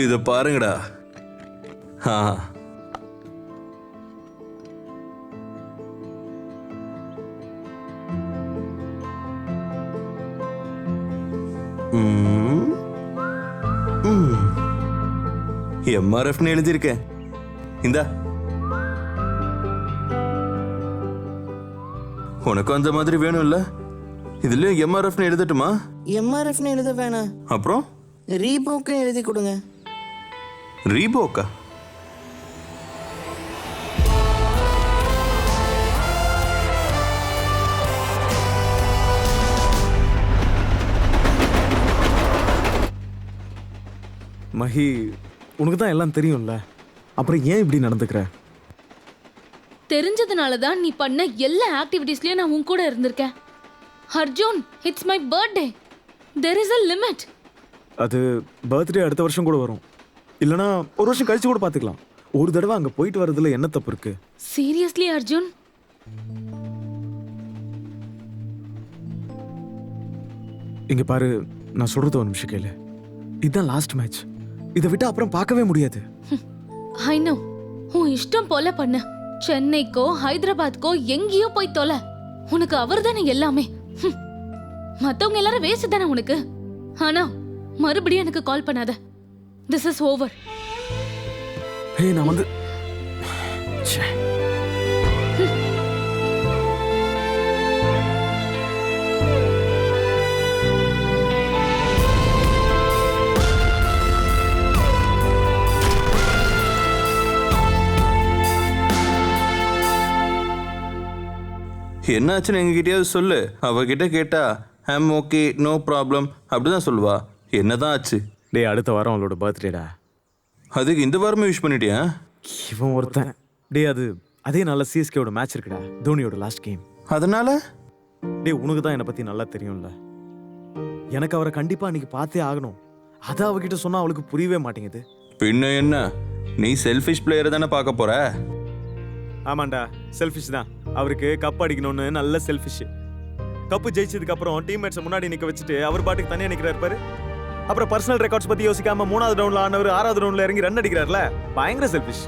இத பாருங்கடா. ஆ எம்ஆர்எஃப்னு எழுதியிருக்கேன். இந்தா, உனக்கும் அந்த மாதிரி வேணும்ல? இதுலயும் எம்ஆர்எஃப்னு எழுதட்டுமா? எம்ஆர்எஃப்னு எழுத வேணாம், அப்புறம் ரீபோக்னு எழுதி கொடுங்க. ரீபோக்கா? மஹி, உனக்கு தான் எல்லாம் தெரியும்ல, அப்புறம் ஏன் இப்படி நடந்துக்கிற? தெரிஞ்சதுனால தான் நீ பண்ண எல்லா ஆக்டிவிட்டீஸ்லயும் நான் உன் கூட இருந்திருக்கேன். Arjun, it's my birthday. There is a limit. அது பர்த்டே அடுத்த வருஷம் கூட வரும், இல்லனா ஒரு வருஷம் கழிச்சு கூட பார்த்துக்கலாம். ஒரு தடவை அங்கே போயிட்டு வர்றதுல என்ன தப்பு இருக்கு? சீரியஸ்லி அர்ஜுன்? இங்க பாரு, நான் சொல்றது ஒரு நிமிஷம் கேளு. இதுதான் லாஸ்ட் மேட்ச். இதை விட்டு அப்புறம் பார்க்கவே முடியாது. I know. உன் இஷ்டம் போல பண்ண. சென்னைக்கோ ஹைதராபாத்கோ எங்கேயோ போய் தொலை. உனக்கு அவர் தானே எல்லாமே. மத்தவங்க எல்லாரும் வேஸ்ட் தானே உனக்கு. ஆனா மறுபடியும் எனக்கு கால் பண்ணாத. This is over. ஹே, நான் வந்து என்னாச்சுன்னு எங்ககிட்டயாவது சொல்லு. அவகிட்ட கேட்டா ஐம் ஓகே, நோ ப்ராப்ளம் அப்படிதான் சொல்லுவா. என்னதான் ஆச்சு? டேய், அடுத்த வாரம் அவளோட பர்த்டேடா. அதுக்கு இந்த வாரமே விஷ் பண்ணிட்டியா? இவன் ஒருத்தன். டேய், அதே நாளில் சிஎஸ்கேவோட மேட்ச் இருக்குடா, தோனியோட லாஸ்ட் கேம். அதனால டேய், உனக்கு தான் என்னை பற்றி நல்லா தெரியும்ல. எனக்கு அவரை கண்டிப்பாக அன்னைக்கு பார்த்தே ஆகணும். அதை அவகிட்ட சொன்னால் அவளுக்கு புரியவே மாட்டேங்குது. பின்ன என்ன, நீ செல்ஃபிஷ் பிளேயரை தானே பார்க்க போற? ஆமாண்டா, செல்ஃபிஷ் தான். அவருக்கு கப் அடிக்கணும்னு நல்ல செல்ஃபிஷ். கப்பு ஜெயிச்சதுக்கு அப்புறம் டீம்மேட்ஸை முன்னாடி நிற்க வச்சுட்டு அவர் பாட்டுக்கு தனியாக நிற்கிறாரு பாரு. அப்புறம் பர்சனல் ரெக்கார்ட்ஸ் பற்றி யோசிக்காம 3வது ரவுண்டில் ஆனவர் 6வது ரவுண்டில் இறங்கி ரன் அடிக்கிறார்ல, பயங்கர செல்ஃபிஷ்.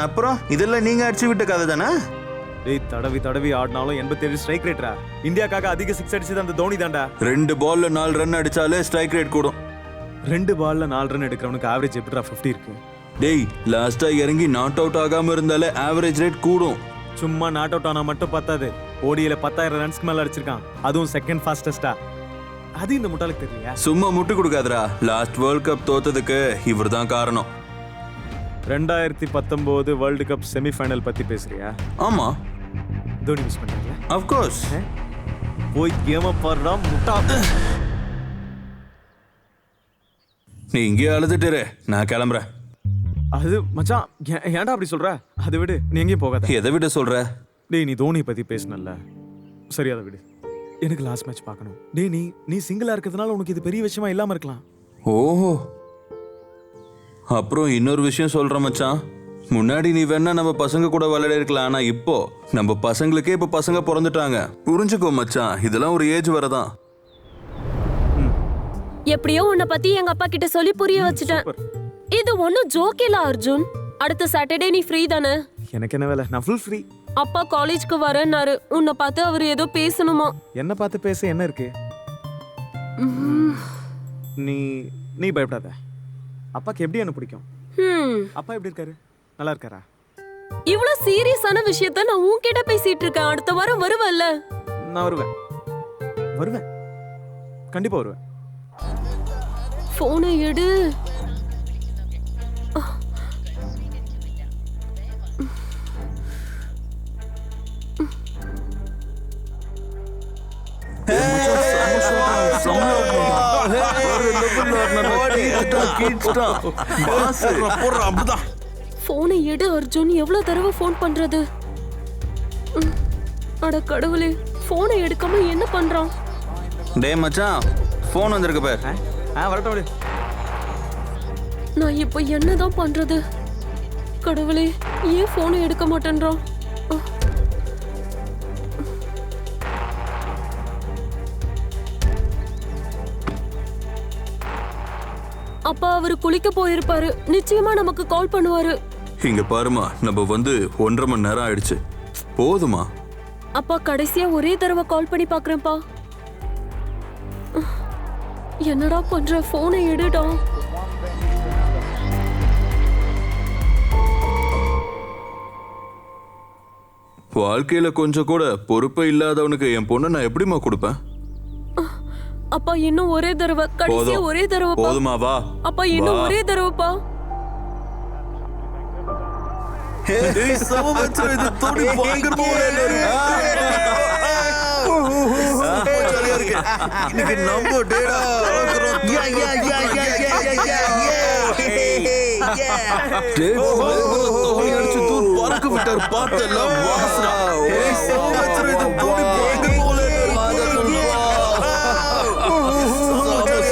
அப்புறம் இதெல்லாம் நீங்க அடிச்சு விட்ட கதை தானே? டேய், தடவி ஆடினாலும் 87 ஸ்ட்ரைக் ரேட்ரா. இந்தியாக்காக அதிக 6 அடிச்சது அந்த தோனி தான்டா. 2 பால்ல 4 ரன் அடிச்சாலே ஸ்ட்ரைக் ரேட் கூடும். 2 பால்ல 4 ரன் எடுக்கிறவனுக்கு ஆவரேஜ் எப்படிடா 50 இருக்கு? டேய், லாஸ்டா இறங்கி நாட் அவுட் ஆகாம இருந்தாலே ஆவரேஜ் ரேட் கூடும். சும்மா நாட் அவுட் ஆனா மட்டும் பத்தாது. ஓடியில 10,000 ரன்ஸ்க்கு மேல அடிச்சிருக்கான், அதுவும் செகண்ட் ஃபாஸ்டஸ்டா. அது இந்த முட்டாளுக்கு தெரியலையா? சும்மா முட்டு கொடுக்காதடா. லாஸ்ட் வேர்ல்ட் கப் தோத்ததுக்கு இவர் தான் காரணம். 2019 வேர்ல்டு கப் செமிஃபைனல் பத்தி பேசுறியா? ஆமா, தோனி மிஸ் பண்ணல. Of course. போய் கேம பாருடா முட்டா. நீ இங்கே அழுதுட்டு நான் கிளம்புறேன். அது மச்சான், ஏன்டா அப்படி சொல்ற? அதை விடு, நீ எங்கேயும் போகாத. எதை விட சொல்ற? டேய், நீ தோனி பத்தி பேசணும்ல, சரி அதை விடு. எனக்கு லாஸ்ட் மேட்ச் பார்க்கணும். டேய், நீ சிங்கிளா இருக்கிறதுனால உனக்கு இது பெரிய விஷயமா இல்லாம இருக்கலாம். ஓஹோ, அப்புறம் இன்னொரு விஷயம் சொல்ற மச்சான். முன்னாடி நீ வேணா நம்ம பசங்க கூட விளையாட இருக்கலாம், ஆனா இப்போ நம்ம பசங்களுக்கே இப்ப பசங்க பிறந்துட்டாங்க. புரிஞ்சுக்கோ மச்சான், இதெல்லாம் ஒரு ஏஜ் வரதான். எப்படியோ உன்னை பத்தி எங்க அப்பா கிட்ட சொல்லி புரிய வச்சுட்டேன். இது ஒன்னும் ஜோக் இல்ல அர்ஜுன். அடுத்த சாட்டர்டே நீ ஃப்ரீ தானே? எனக்கு என்ன வேலை, நான் ஃபுல் ஃப்ரீ. அப்பா காலேஜ்க்கு வரேன்னாரு. உன்னை பார்த்து அவர் ஏதோ பேசணுமா. என்ன பார்த்து பேச என்ன இருக்கு? நீ பயப்படாத. அப்பாக்கு எப்படி என்ன பிடிக்கும்? அப்பா எப்படி இருக்காரு? நல்லா இருக்காரா? இவ்ளோ சீரியஸான விஷயத்த நான் உன்கிட்ட பேசிட்டு இருக்கேன். அடுத்த வாரம் வருவல்ல? நான் வருவேன், கண்டிப்பா வருவேன். போனை எடு. போனை எடு அர்ஜுன். எவ்வளவு தடவை போன் பண்றது? அட கடவுளே, போனை எடுக்காம என்ன பண்றான்? டேய் மச்சான், போன் வந்திருக்கு பார். வரட்டும் விடு. நான் இப்போ என்னதான் பண்றது? கடவுளே, ஏன் போனை எடுக்க மாட்டேன்றான்? அப்பா அவரு குளிக்க போயிருப்பாரு. நிச்சயமா நமக்கு கால் பண்ணுவாரு. இங்க பாருமா, நம்ம வந்து 1.5 மணி நேரம் ஆயிடுச்சு. போதுமா? அப்பா கடைசியா ஒரே தடவை கால் பண்ணி பாக்குறேன்ப்பா. என்னடா பண்ற? போனை எடுடா. வாழ்க்கையில கொஞ்சம் கூட பொறுப்பே இல்லாதவனுக்கு என் பொண்ணை நான் எப்படிமா கொடுப்பேன்? அப்பா இன்னும் ஒரே தடவை, கடைசியா போதும். ஒரே தடவைப்பா. போதுமா? வா. அப்பா இன்னும் வா. ஒரே தடவைப்பா. ஏய், சம மச்சான், இது துணி பயங்கர போல இருக்கு. ஜாலியா இருக்கு. இன்னைக்கு நம்ம டேடா தோணி அடிச்சு தூள் பறக்க விட்டார். பார்த்தல வாசனா. ஏய், சம மச்சான், இது துணி பயங்கர போல இருக்கு.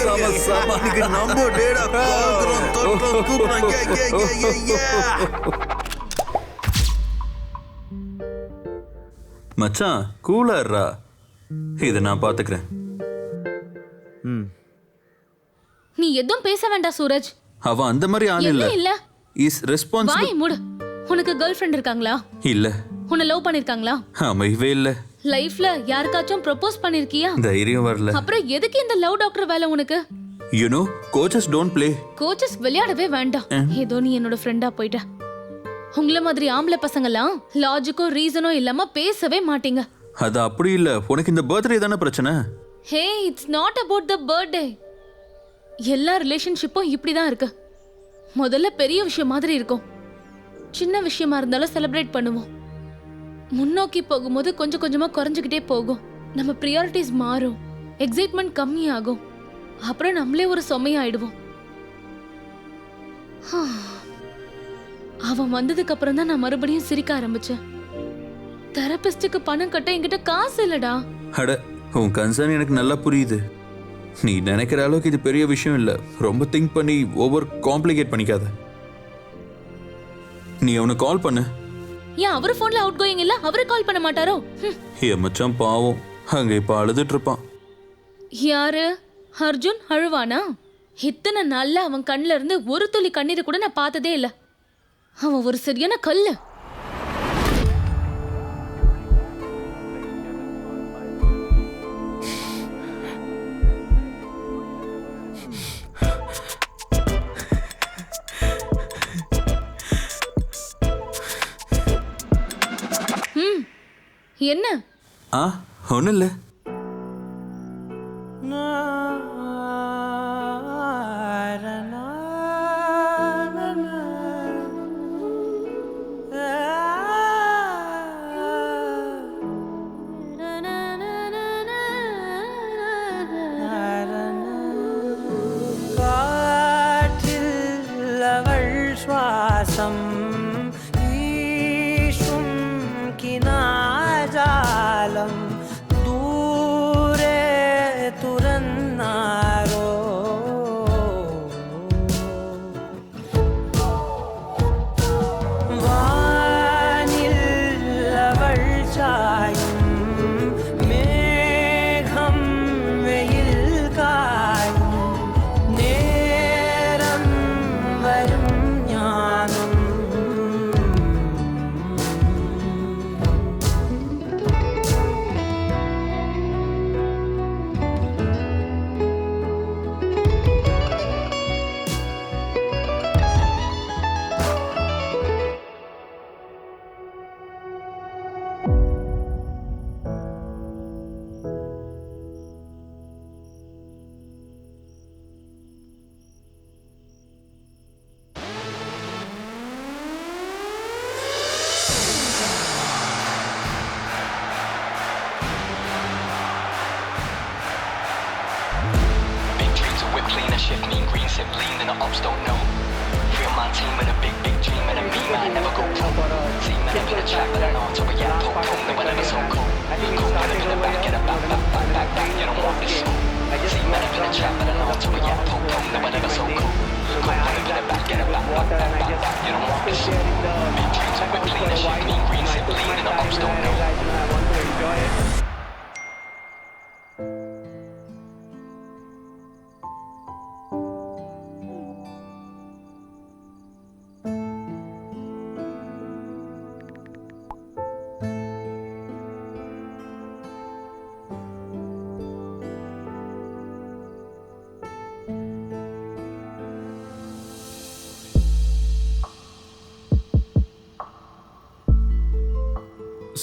சம சம இன்னைக்கு நம்ம டேடா கலக்குறோம், தொட்டோம், தூக்குறோம். மச்சான் கூலர்ரா, இதை நான் பாத்துக்கிறேன். நீ எதுவும் பேச வேண்டாம் சூரஜ். அவன் அந்த மாதிரி ஆள் இல்ல. என்ன இல்ல? Is responsible. வாய் மூடு. உனக்கு கேர்ள் ஃப்ரெண்ட் இருக்காங்களா? இல்ல. உன்னை லவ் பண்ணிருக்காங்களா? அமையவே இல்ல. லைஃப்ல யாருக்காச்சும் ப்ரொபோஸ் பண்ணிருக்கியா? தைரியம் வரல. அப்புறம் எதுக்கு இந்த லவ் டாக்டர் வேலை உனக்கு? You know coaches don't play. Coaches விளையாடவே வேண்டாம். ஏதோ நீ என்னோட ஃப்ரெண்டா போயிட்ட. உங்கள மாதிரி ஆம்பளை பசங்கலாம் லாஜிக்கோ ரீசனோ இல்லாம பேசவே மாட்டீங்க. அது அப்படி இல்ல. உனக்கு இந்த பர்த்டே தானே பிரச்சனை. Hey, it's not about the birthday. எல்லா ரிலேஷன்ஷிப்பும் இப்படிதான் இருக்கு. முதல்ல பெரிய விஷயம் மாதிரி இருக்கும். சின்ன விஷயமா இருந்தாலும் செலிப்ரேட் பண்ணுவோம். முன்னோக்கி போகும்போது கொஞ்சம் கொஞ்சமா குறைஞ்சுக்கிட்டே போகும். நம்ம ப்ரியாரிட்டிஸ் மாறும். எக்ஸைட்மெண்ட் கம்மியாகும். அப்புறம் நம்மளே ஒரு சுமையாயிடுவோம். அவன் வந்ததுக்கு அப்புறம் தான் நான் மறுபடியும் சிரிக்க ஆரம்பிச்சேன். தெரபிஸ்டுக்கு பணம் கட்ட என்கிட்ட காசு இல்லடா. அட, உன் கன்சர்ன் எனக்கு நல்லா புரியுது. நீ நினைக்கிற அளவுக்கு இது பெரிய விஷயம் இல்ல. ரொம்ப திங்க் பண்ணி ஓவர் காம்ப்ளிகேட் பண்ணிக்காத. நீ அவனுக்கு கால் பண்ணு. ஏன் அவரு போன்ல அவுட் கோயிங் இல்ல? அவரு கால் பண்ண மாட்டாரோ? என் மச்சான் பாவம், அங்க இப்ப அழுதுட்டு இருப்பான். யாரு? அர்ஜுன் அழுவானா? இத்தனை நாள்ல அவன் கண்ணுல இருந்து ஒரு துளி கண்ணீரை கூட நான் பார்த்ததே இல்ல. அவன் ஒரு சரியான கல்லு. என்ன? ஒன்னும் இல்ல.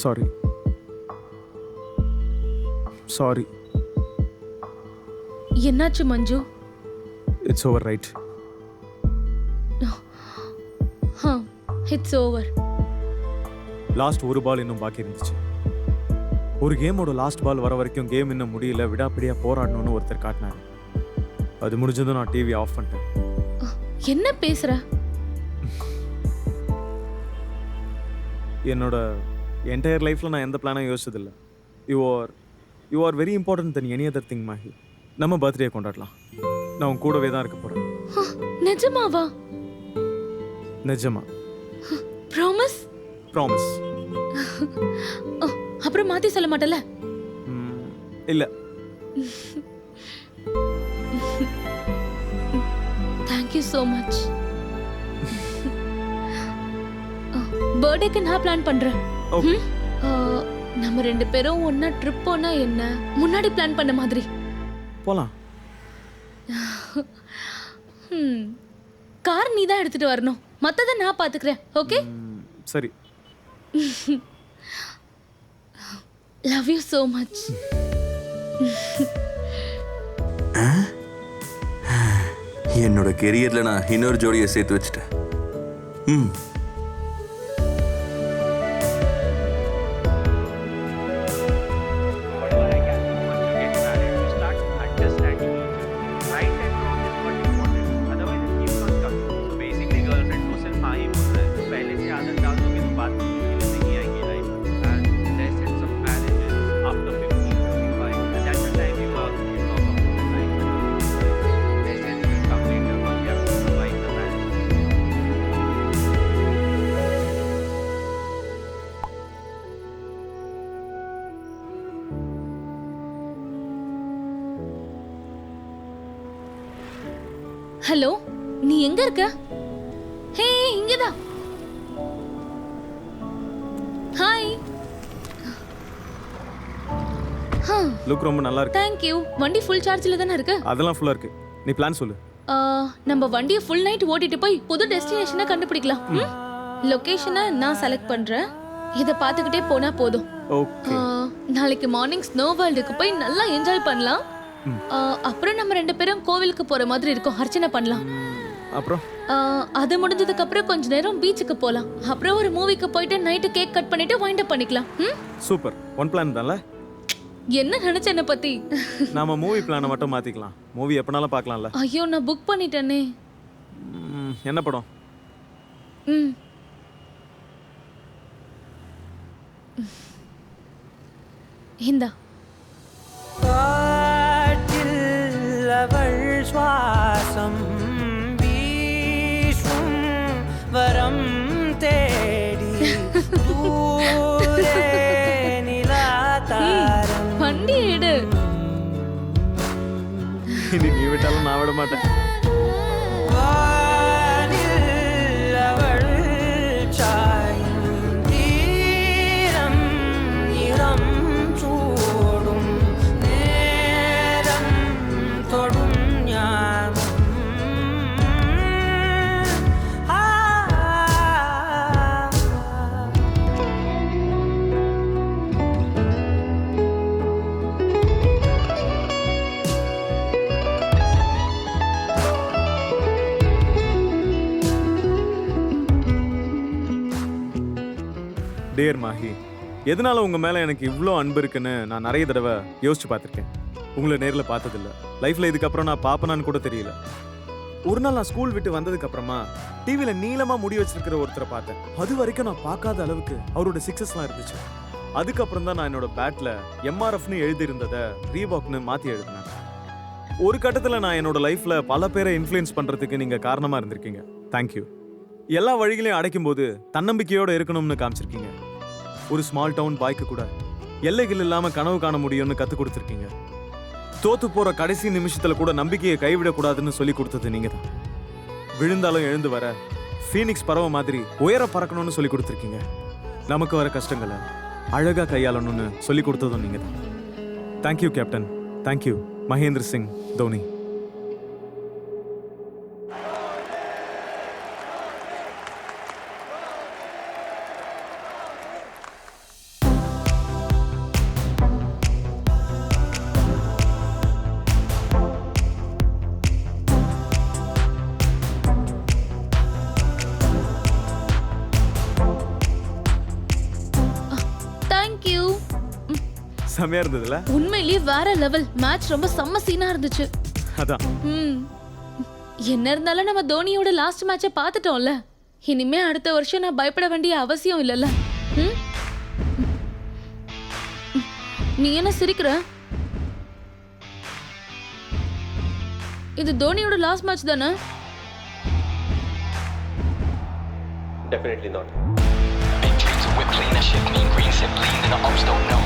Sorry sorry. என்னாச்சு Manju? It's over right. It's over. Last ஒரு பால் இன்னும் பாக்கி இருந்துச்சு. ஒரு கேமோட லாஸ்ட் பால் வர வரைக்கும் கேம் இன்னும் முடியல, விடாப்பிடியா போராடணும்னு ஒருத்தர் காட்டினாரு. அது முடிஞ்சதும் நான் டிவி ஆஃப் பண்ணிட்டேன். என்ன பேசுற? என்னோட என்டையர் லைஃப்ல நான் எந்த பிளானும் யோசிச்சதில்லை. You are very important then any other thing Mahi. நம்ம பர்த்டே கொண்டாடலாம். நான் உன் கூடவே தான் இருக்க போறேன். நிஜமாவா? நிஜமா. ப்ராமிஸ்? ப்ராமிஸ். அப்புறம் மாத்தி சொல்ல மாட்டல? இல்ல. Thank you so much. பர்த்டேக்கு நான் பிளான் பண்றேன். ஓகே. நம்ம ரெண்டு பேரும் ஒண்ணா ட்ரிப் போனா என்ன? முன்னாடி பிளான் பண்ண மாதிரி போலாம். கார் நீ தான் எடுத்துட்டு வரணும், மத்தத நான் பாத்துக்கிறேன். ஓகே? சரி. Love you so much. என்னோட கெரியர்ல நான் இன்னொரு ஜோடியை சேர்த்து வச்சுட்டேன். ஹலோ, நீ எங்க இருக்க? ஹே, இங்கதான். ஹாய். லுக் ரொம்ப நல்லா இருக்கு. Thank you. வண்டி ஃபுல் சார்ஜ்ல தானே இருக்கு? அதெல்லாம் ஃபுல்லா இருக்கு. நீ பிளான் சொல்லு. நம்ம வண்டியை ஃபுல் நைட் ஓட்டிட்டு போய் புது டெஸ்டினேஷனை கண்டுபிடிக்கலாம். லொகேஷனை நான் செலக்ட் பண்றேன். இதை பார்த்துக்கிட்டே போனா போதும். ஓகே. நாளைக்கு மார்னிங் ஸ்னோ வேர்ல்டுக்கு போய் நல்லா என்ஜாய் பண்ணலாம். அப்புறம் நம்ம ரெண்டு பேரும் கோவிலுக்கு போற மாதிரி இருக்கும், அர்ச்சனை பண்ணலாம். அப்புறம் அது முடிஞ்சதுக்கு அப்புறம் கொஞ்ச நேரம் பீச்சுக்கு போலாம். அப்புறம் ஒரு மூவிக்கு போயிட்டு நைட்டு கேக் கட் பண்ணிட்டு வைண்ட் அப் பண்ணிக்கலாம். சூப்பர். ஒன் பிளான் தான்ல? என்ன நினைச்ச என்ன பத்தி? நாம மூவி பிளானை மட்டும் மாத்திக்கலாம். மூவி எப்பனாலும் பார்க்கலாம்ல. ஐயோ, நான் புக் பண்ணிட்டேனே. என்ன படம்? இந்தா. அவள் சுவாசம் வீசும் வரம் தேடி தூரே நிலாதாரம். வண்டி எடு. இனி நீ விட்டாலும் நான் விட மாட்டேன். வானில் அவள் சாயும் தீரம் நிறம் சூடும் நேரம் தொடும் ஞானம். டியர் மாஹி, எதனால உங்க மேல எனக்கு இவ்வளோ அன்பு இருக்குன்னு நான் நிறைய தடவை யோசிச்சு பார்த்துருக்கேன். உங்களை நேரில் பார்த்ததில்ல. லைஃப்ல இதுக்கப்புறம் நான் பாப்பனான்னு கூட தெரியல. ஒரு நாள் நான் ஸ்கூல் விட்டு வந்ததுக்கு அப்புறமா டிவியில நீளமா முடி வச்சிருக்கிற ஒருத்தரை பார்த்தேன். அது வரைக்கும் நான் பார்க்காத அளவுக்கு அவரோட சிக்ஸஸ்லாம் இருந்துச்சு. அதுக்கப்புறம் தான் நான் என்னோட பேட்ல எம்ஆர்எஃப்னு எழுதியிருந்ததை ரீபாக்னு மாத்தி எழுதினேன். ஒரு கட்டத்துல நான் என்னோட லைஃப்ல பல பேரை இன்ஃப்ளூயன்ஸ் பண்றதுக்கு நீங்க காரணமா இருந்திருக்கீங்க. தேங்க்யூ. எல்லா வழிகளையும் அடைக்கும் போது தன்னம்பிக்கையோட இருக்கணும்னு காமிச்சிருக்கீங்க. ஒரு ஸ்மால் டவுன் பாய்க்கு கூட எல்லைகள் இல்லாம கனவு காண முடியும்னு கத்து கொடுத்துருக்கீங்க. தோத்து போற கடைசி நிமிஷத்துல கூட நம்பிக்கையை கைவிடக்கூடாதுன்னு சொல்லி கொடுத்தது நீங்க தான். விழுந்தாலும் எழுந்து வர ஃபீனிக்ஸ் பறவை மாதிரி உயர பறக்கணும்னு சொல்லி கொடுத்துருக்கீங்க. நமக்கு வர கஷ்டங்களை அழகா கையாளணும்னு சொல்லி கொடுத்ததும் நீங்க தான். Thank you captain. Thank you Mahendra Singh Dhoni. செமையா இருந்ததுல. உண்மையிலேயே வேற லெவல் மேட்ச், ரொம்ப செம்ம சீனா இருந்துச்சு. அதான் என்ன இருந்தாலும் நம்ம தோனியோட லாஸ்ட் மேட்சை பார்த்துட்டோம்ல, இனிமே அடுத்த வருஷம் நான் பயப்பட வேண்டிய அவசியம் இல்லைல்ல. ம்? நீ என்ன சிரிக்கிற? இது தோனியோட லாஸ்ட் மேட்ச் தானே? Definitely not. Big dreams, whip clean, that shit mean green, sip lean, and the ops don't know.